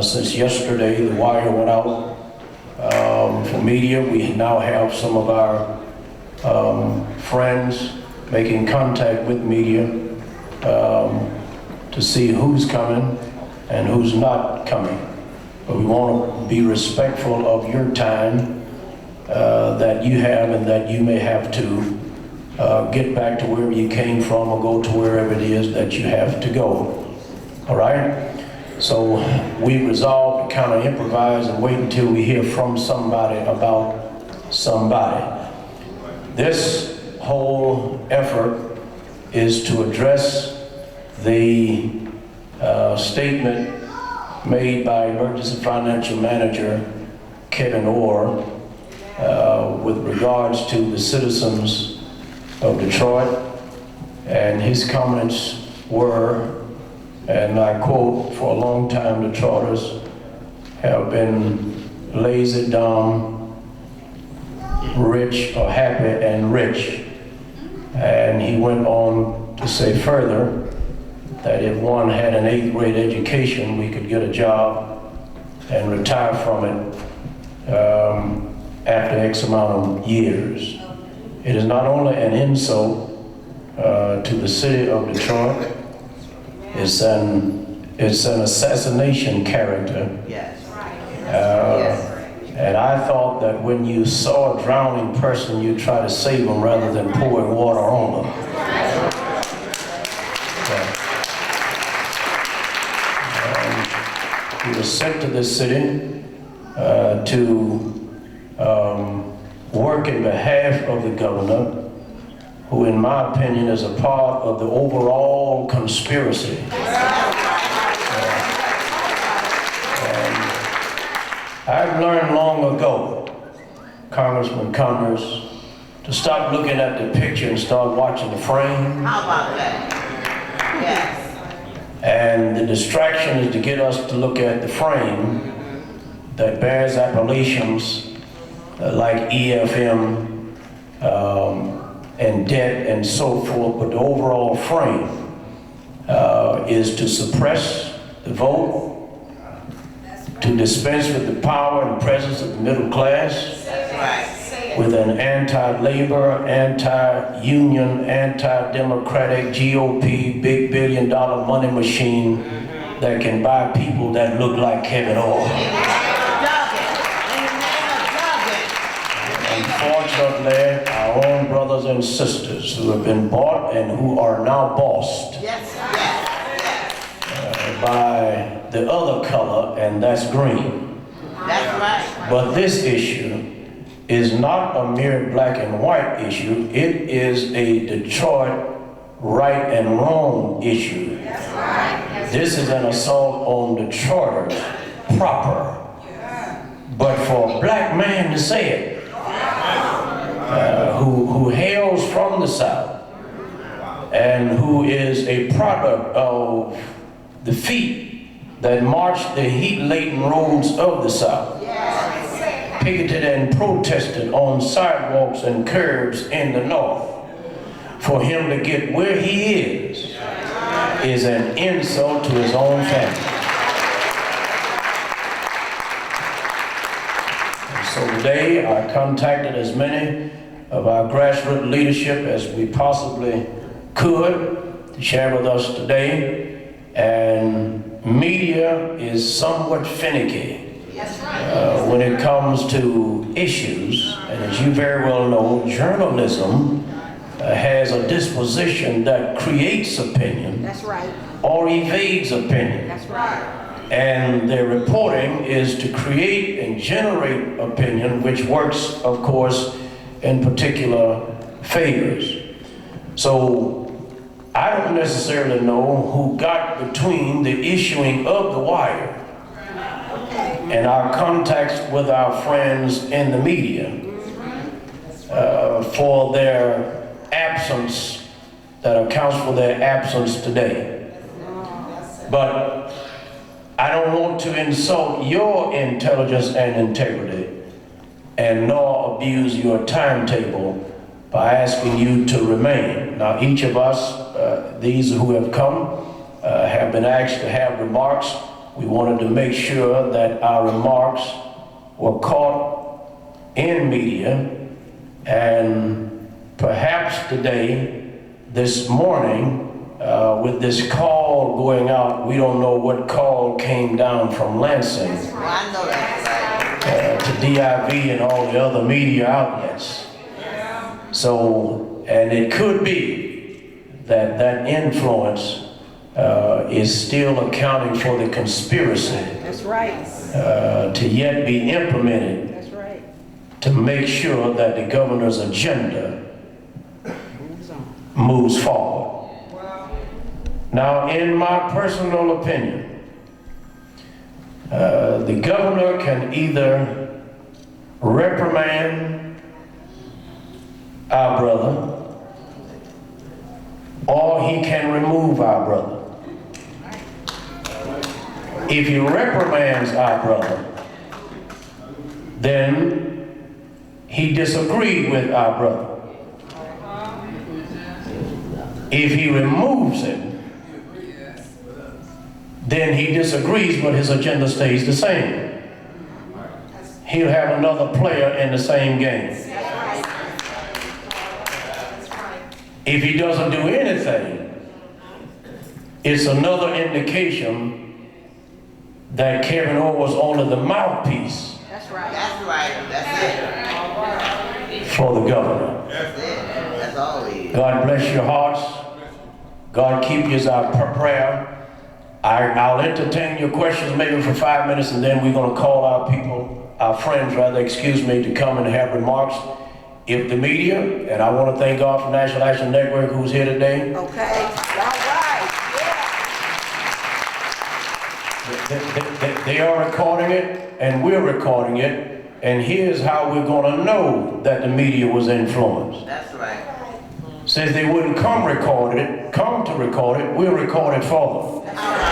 Since yesterday, the wire went out for media. We now have some of our friends making contact with media to see who's coming and who's not coming. But we want to be respectful of your time that you have and that you may have to get back to wherever you came from or go to wherever it is that you have to go. All right? So we resolved to kind of improvise and wait until we hear from somebody about somebody. This whole effort is to address the statement made by Emergency Financial Manager Kevyn Orr with regards to the citizens of Detroit, and his comments were, and I quote, "For a long time, Detroiters have been lazy, dumb, rich, or happy and rich." And he went on to say further that if one had an 8th grade education, we could get a job and retire from it after X amount of years. It is not only an insult to the city of Detroit, it's an assassination character. Yes. And I thought that when you saw a drowning person, you'd try to save them rather than pouring water on them. He was sent to this city to work in behalf of the governor, who in my opinion is a part of the overall conspiracy. I've learned long ago, Congressman Connors, to stop looking at the picture and start watching the frame. How about that? Yes. And the distraction is to get us to look at the frame that bears appellations like EFM and debt and so forth, but the overall frame is to suppress the vote, to dispense with the power and presence of the middle class, with an anti-labor, anti-union, anti-democratic GOP big billion-dollar money machine that can buy people that look like Kevyn Orr. Unfortunately, our own brothers and sisters who have been bought and who are now bossed by the other color, and that's green. That's right. But this issue is not a mere black and white issue. It is a Detroit right and wrong issue. That's right. This is an assault on Detroiters proper. But for a black man to say it, who hails from the South and who is a product of the feet that marched the heat-laden roads of the South, picketed and protested on sidewalks and curbs in the North, for him to get where he is an insult to his own family. And so today I contacted as many of our grassroots leadership as we possibly could to share with us today, and media is somewhat finicky when it comes to issues, and as you very well know, journalism has a disposition that creates opinion. That's right. Or evades opinion. That's right. And their reporting is to create and generate opinion, which works, of course, in particular favors. So I don't necessarily know who got between the issuing of the wire and our contacts with our friends in the media for their absence, that accounts for their absence today. But I don't want to insult your intelligence and integrity, and nor abuse your timetable by asking you to remain. Now, each of us, these who have come, have have been asked to have remarks. We wanted to make sure that our remarks were caught in media, and perhaps today, this morning, with this call going out, we don't know what call came down from Lansing I know that's right. to DIV and all the other media outlets. So, and it could be that that influence is still accounting for the conspiracy. That's right. To yet be implemented. That's right. To make sure that the governor's agenda moves forward. Now, in my personal opinion, the governor can either reprimand our brother, or he can remove our brother. If he reprimands our brother, then he disagreed with our brother. If he removes him, then he disagrees, but his agenda stays the same. He'll have another player in the same game. If he doesn't do anything, it's another indication that Kevyn Orr was only the mouthpiece. That's right. That's right. That's it. For the governor. That's it. That's all it is. God bless your hearts. God keep you as our prayer. I'll entertain your questions maybe for 5 minutes, and then we're going to call our people, our friends rather, excuse me, to come and have remarks. If the media, and I want to thank God for National Action Network who's here today. Okay. All right. Yeah. They are recording it, and we're recording it, and here's how we're going to know that the media was influenced. That's right. Since they wouldn't come to record it, we'll record it for them. That's right.